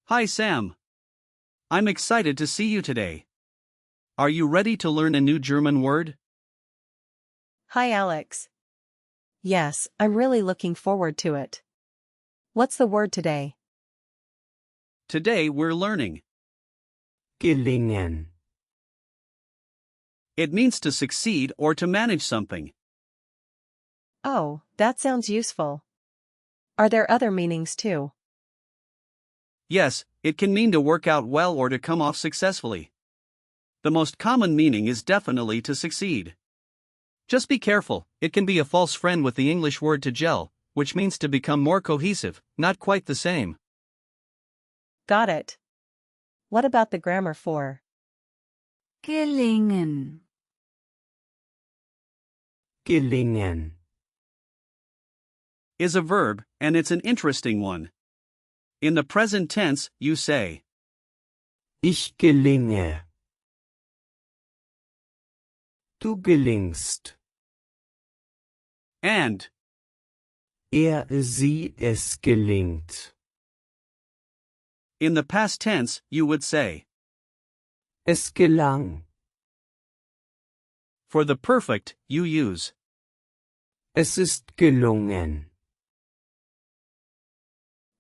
Hi Sam. I'm excited to see you today. Are you ready to learn a new German word? Hi Alex. Yes, I'm really looking forward to it. What's the word today? Today we're learning. Gelingen. It means to succeed or to manage something. Oh, that sounds useful. Are there other meanings too? Yes, it can mean to work out well or to come off successfully. The most common meaning is definitely to succeed. Just be careful, it can be a false friend with the English word to gel, which means to become more cohesive, not quite the same. Got it. What about the grammar for gelingen, Gelingen. Is a verb, and it's an interesting one. In the present tense, you say, Ich gelinge. Du gelingst. and. Sie, es gelingt. In the past tense, you would say. Es gelang. For the perfect, you use. Es ist gelungen.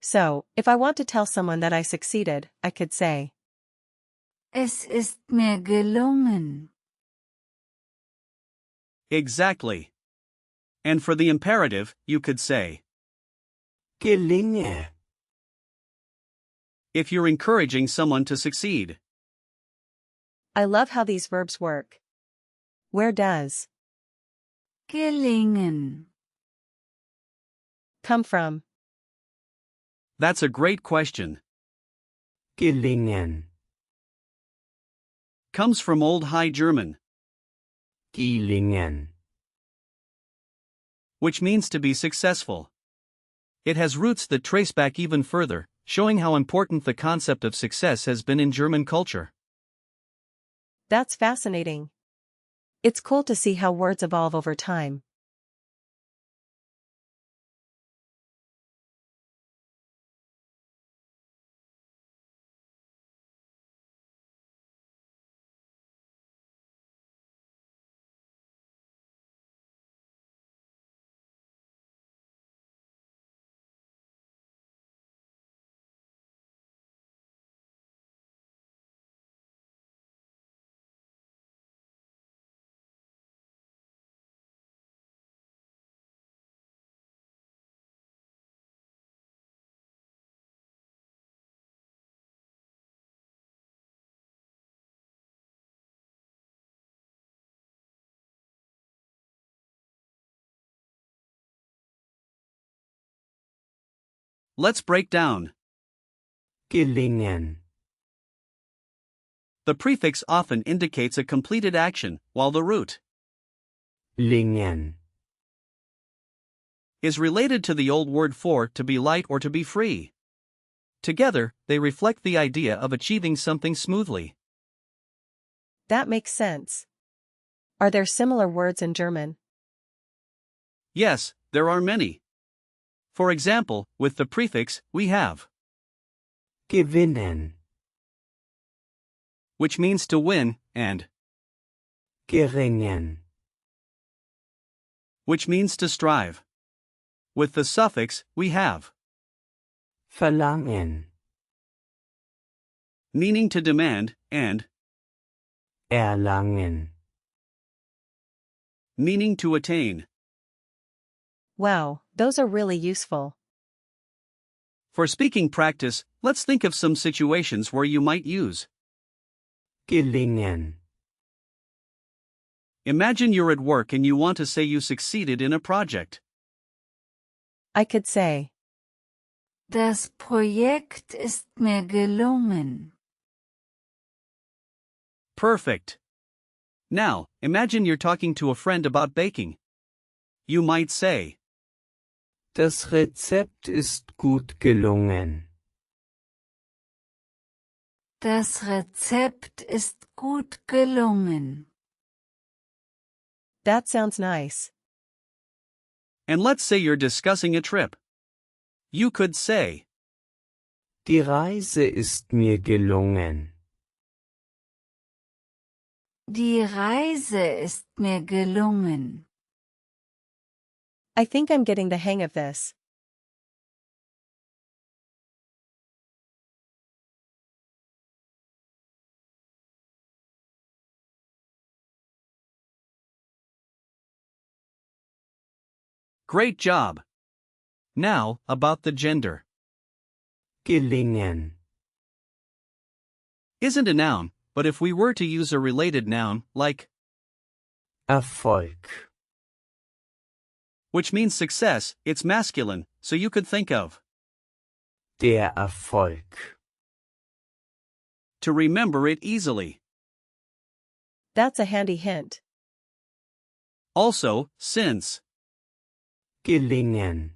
So, if I want to tell someone that I succeeded, I could say, es ist mir gelungen. Exactly. And for the imperative, you could say. Gelinge. If you're encouraging someone to succeed. I love how these verbs work. Where does Gelingen. come from? That's a great question. Gelingen. Comes from Old High German, Gelingen. which means to be successful. It has roots that trace back even further, showing how important the concept of success has been in German culture. That's fascinating. It's cool to see how words evolve over time. Let's break down. Gelingen. The prefix often indicates a completed action, while the root Lingen. is related to the old word for to be light or to be free. Together, they reflect the idea of achieving something smoothly. That makes sense. Are there similar words in German? Yes, there are many. For example, with the prefix, we have Gewinnen. which means to win, and Geringen. which means to strive. With the suffix, we have Verlangen. meaning to demand, and Erlangen. meaning to attain. Wow, those are really useful. For speaking practice, let's think of some situations where you might use. Gelingen. Imagine you're at work and you want to say you succeeded in a project. I could say, Das Projekt ist mir gelungen. Perfect. Now, imagine you're talking to a friend about baking. You might say, Das Rezept ist gut gelungen. Das Rezept ist gut gelungen. that sounds nice. and let's say you're discussing a trip. You could say, Die Reise ist mir gelungen. Die Reise ist mir gelungen. I think I'm getting the hang of this. Great job! Now, about the gender. Gelingen. Isn't a noun, but if we were to use a related noun, like, Erfolg. which means success, it's masculine, so you could think of. Der Erfolg. To remember it easily. That's a handy hint. Also, since Gelingen.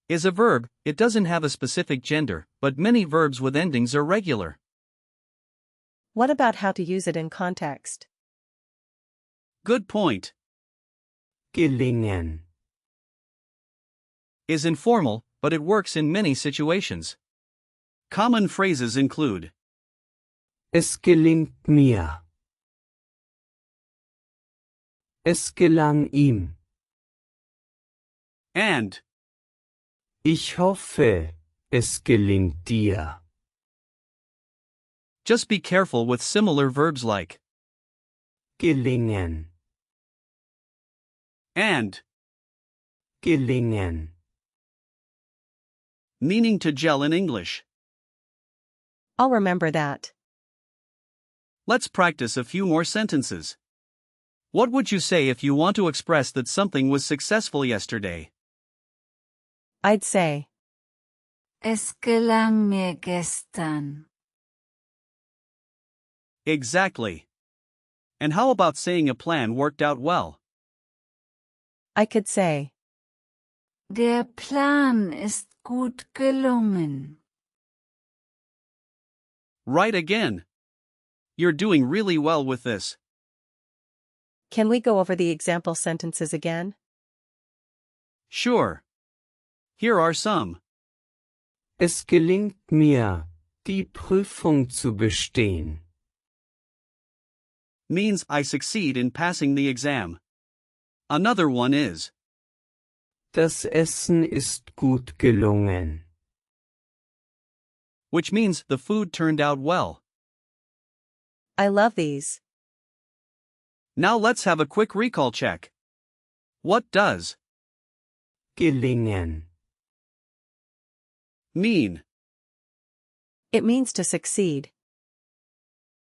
is a verb, it doesn't have a specific gender, but many verbs with endings are regular. What about how to use it in context? Good point. Gelingen. Is informal, but it works in many situations. Common phrases include Es gelingt mir. Es gelang ihm. and Ich hoffe, es gelingt dir. just be careful with similar verbs like Gelingen. and, Gelingen. meaning to gel in English. I'll remember that. Let's practice a few more sentences. What would you say if you want to express that something was successful yesterday? I'd say, Es gelang mir gestern. Exactly. And how about saying a plan worked out well? I could say, Der Plan ist gut gelungen. Right again. You're doing really well with this. can we go over the example sentences again? Sure. Here are some. Es gelingt mir, die Prüfung zu bestehen. Means I succeed in passing the exam. Another one is Das Essen ist gut gelungen. which means the food turned out well. I love these. Now let's have a quick recall check. What does Gelingen. mean? It means to succeed.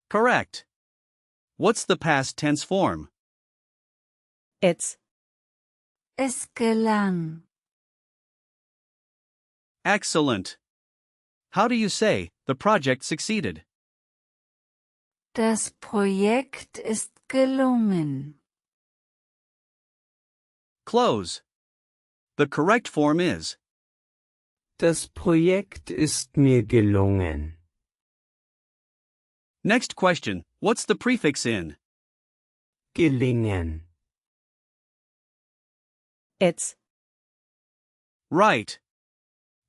Correct. What's the past tense form? It's Es gelang. Excellent. How do you say, the project succeeded? Das Projekt ist gelungen. Close. The correct form is Das Projekt ist mir gelungen. Next question, what's the prefix in? Gelingen. it's Right.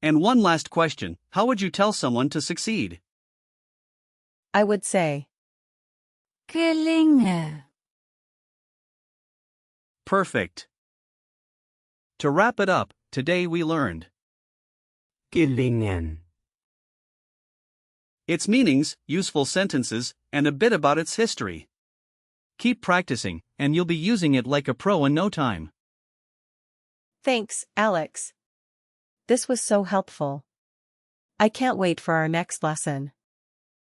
And one last question, how would you tell someone to succeed? I would say, Gelinge. Perfect. To wrap it up, today we learned Gelingen. its meanings, useful sentences, and a bit about its history. Keep practicing, and you'll be using it like a pro in no time. thanks, Alex. This was so helpful. I can't wait for our next lesson.